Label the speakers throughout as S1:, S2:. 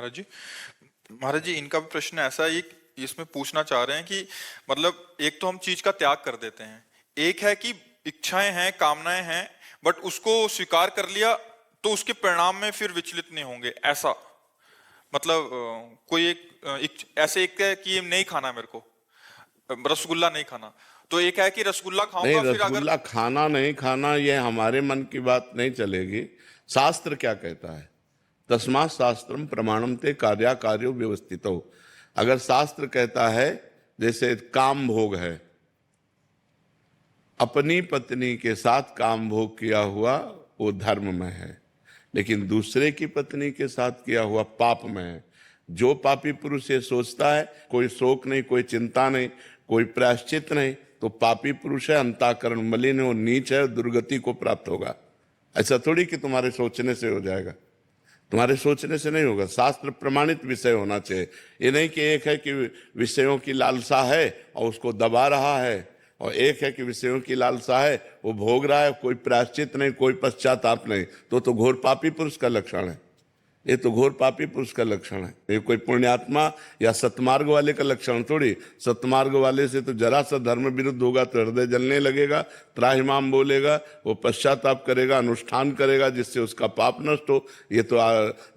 S1: महाराज जी। महाराज जी, इनका भी प्रश्न ऐसा है, इसमें पूछना चाह रहे हैं कि मतलब एक तो हम चीज का त्याग कर देते हैं, एक है कि इच्छाएं हैं, कामनाएं हैं, बट उसको स्वीकार कर लिया तो उसके परिणाम में फिर विचलित नहीं होंगे, ऐसा मतलब कोई ऐसे एक है कि नहीं खाना मेरे को, रसगुल्ला नहीं खाना, तो एक है कि रसगुल्ला
S2: नहीं,
S1: खाऊंगा फिर अगर
S2: रसगुल्ला खाना नहीं खाना ये हमारे मन की बात नहीं चलेगी। शास्त्र क्या कहता है? तस्मात् शास्त्रम प्रमाणम ते कार्या कार्यो व्यवस्थितो। अगर शास्त्र कहता है, जैसे काम भोग है, अपनी पत्नी के साथ काम भोग किया हुआ वो धर्म में है, लेकिन दूसरे की पत्नी के साथ किया हुआ पाप में है। जो पापी पुरुष ये सोचता है कोई शोक नहीं, कोई चिंता नहीं, कोई प्रायश्चित नहीं, तो पापी पुरुष है, अंतःकरण मलिन है, नीच है, दुर्गति को प्राप्त होगा। ऐसा थोड़ी कि तुम्हारे सोचने से हो जाएगा, तुम्हारे सोचने से नहीं होगा। शास्त्र प्रमाणित विषय होना चाहिए। ये नहीं कि एक है कि विषयों की लालसा है और उसको दबा रहा है, और एक है कि विषयों की लालसा है वो भोग रहा है, कोई प्रायश्चित नहीं, कोई पश्चाताप नहीं, तो घोर पापी पुरुष का लक्षण है। ये तो घोर पापी पुरुष का लक्षण है। ये कोई पुण्यात्मा या सतमार्ग वाले का लक्षण थोड़ी। सतमार्ग वाले से तो जरा सा धर्म विरुद्ध होगा तो हृदय जलने लगेगा, त्राहिमाम बोलेगा, वो पश्चाताप करेगा, अनुष्ठान करेगा जिससे उसका पाप नष्ट हो। ये तो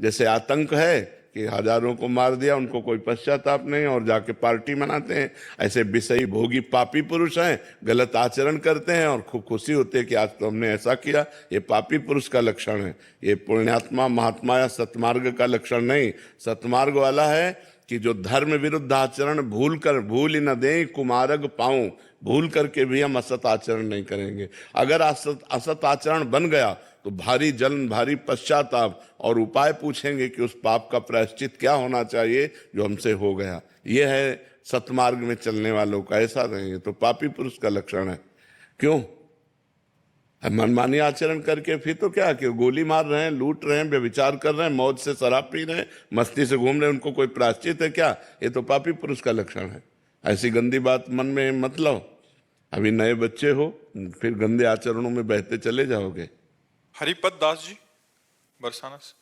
S2: जैसे आतंक है कि हजारों को मार दिया, उनको कोई पश्चाताप नहीं और जाके पार्टी मनाते हैं। ऐसे विषयी भोगी पापी पुरुष हैं, गलत आचरण करते हैं और खूब खुशी होते हैं कि आज तो हमने ऐसा किया। ये पापी पुरुष का लक्षण है, ये पुण्यात्मा महात्मा या सतमार्ग का लक्षण नहीं। सतमार्ग वाला है कि जो धर्म विरुद्ध आचरण भूल ही न दें कुमार्ग पाऊं, भूल करके भी हम असत आचरण नहीं करेंगे। अगर असत आचरण बन गया तो भारी जलन, भारी पश्चाताप और उपाय पूछेंगे कि उस पाप का प्रायश्चित क्या होना चाहिए जो हमसे हो गया। ये है सतमार्ग में चलने वालों का, ऐसा नहीं है तो पापी पुरुष का लक्षण है। क्यों? मनमानी आचरण करके फिर तो क्या कि गोली मार रहे हैं, लूट रहे हैं, व्यभिचार कर रहे हैं, मौज से शराब पी रहे हैं, मस्ती से घूम रहे हैं, उनको कोई प्रायश्चित है क्या? ये तो पापी पुरुष का लक्षण है। ऐसी गंदी बात मन में मत लो। अभी नए बच्चे हो, फिर गंदे आचरणों में बहते चले जाओगे।
S1: हरिपद दास जी बरसाना से।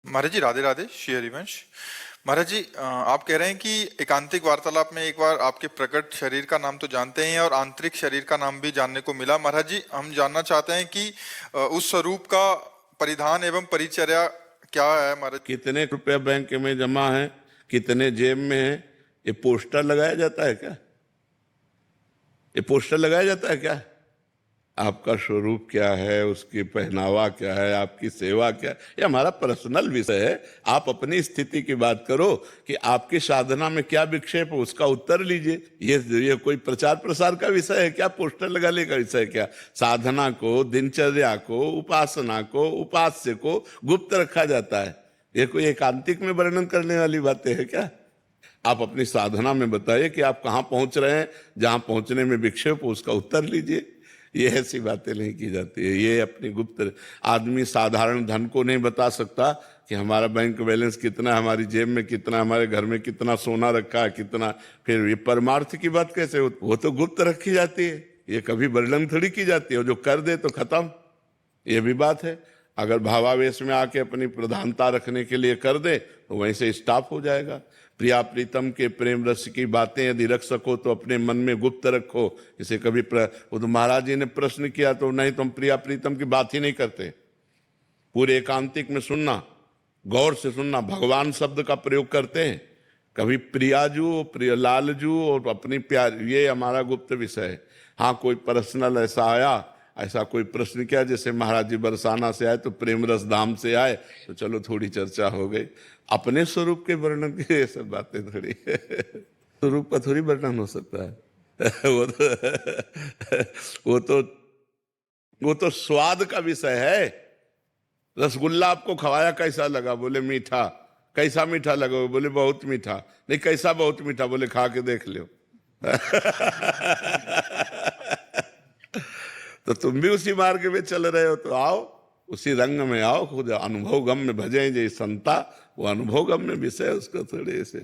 S1: महाराज जी राधे राधे, श्री हरिवंश। महाराज जी, आप कह रहे हैं कि एकांतिक वार्तालाप में एक बार आपके प्रकट शरीर का नाम तो जानते हैं और आंतरिक शरीर का नाम भी जानने को मिला। महाराज जी, हम जानना चाहते हैं कि उस स्वरूप का परिधान एवं परिचर्या क्या है महाराज?
S2: कितने रुपया बैंक में जमा है, कितने जेब में है, ये पोस्टर लगाया जाता है क्या? ये पोस्टर लगाया जाता है क्या? आपका स्वरूप क्या है, उसकी पहनावा क्या है, आपकी सेवा क्या है, ये हमारा पर्सनल विषय है। आप अपनी स्थिति की बात करो कि आपकी साधना में क्या विक्षेप हो, उसका उत्तर लीजिए। ये कोई प्रचार प्रसार का विषय है क्या? पोस्टर लगाने का विषय क्या? साधना को, दिनचर्या को, उपासना को, उपास्य को गुप्त रखा जाता है। ये कोई एकांतिक में वर्णन करने वाली बातें है क्या? आप अपनी साधना में बताइए कि आप कहाँ पहुंच रहे हैं, जहां पहुंचने में विक्षेप हो उसका उत्तर लीजिए। ये ऐसी बातें नहीं की जाती है। ये अपनी गुप्त, आदमी साधारण धन को नहीं बता सकता कि हमारा बैंक बैलेंस कितना, हमारी जेब में कितना, हमारे घर में कितना सोना रखा है, कितना। फिर ये परमार्थ की बात कैसे हो? वो तो गुप्त रखी जाती है, ये कभी वर्णन थोड़ी की जाती है। जो कर दे तो खत्म, ये भी बात है। अगर भावावेश में आके अपनी प्रधानता रखने के लिए कर दे तो वहीं से स्टॉप हो जाएगा। प्रिया प्रीतम के प्रेम रस की बातें यदि रख सको तो अपने मन में गुप्त रखो। इसे कभी वो तो महाराज जी ने प्रश्न किया तो नहीं, तुम प्रिया प्रीतम की बात ही नहीं करते। पूरे एकांतिक में सुनना, गौर से सुनना, भगवान शब्द का प्रयोग करते हैं। कभी प्रियाजू, प्रियलालजू और अपनी प्यार, ये हमारा गुप्त विषय है। हाँ, कोई पर्सनल ऐसा आया, ऐसा कोई प्रश्न किया, जैसे महाराज जी बरसाना से आए तो प्रेम रस धाम से आए, तो चलो थोड़ी चर्चा हो गई। अपने स्वरूप के वर्णन की ये सब बातें थोड़ी स्वरूप का थोड़ी वर्णन हो सकता है। वो तो स्वाद का विषय है। रसगुल्ला आपको खवाया, कैसा लगा? बोले मीठा। कैसा मीठा लगा? बोले बहुत मीठा। नहीं, कैसा बहुत मीठा? बोले खा के देख लो। तो तुम भी उसी मार्ग में चल रहे हो तो आओ, उसी रंग में आओ, खुद अनुभव गम में भजे जे संता, वो अनुभव गम में विषय उसको थोड़े से।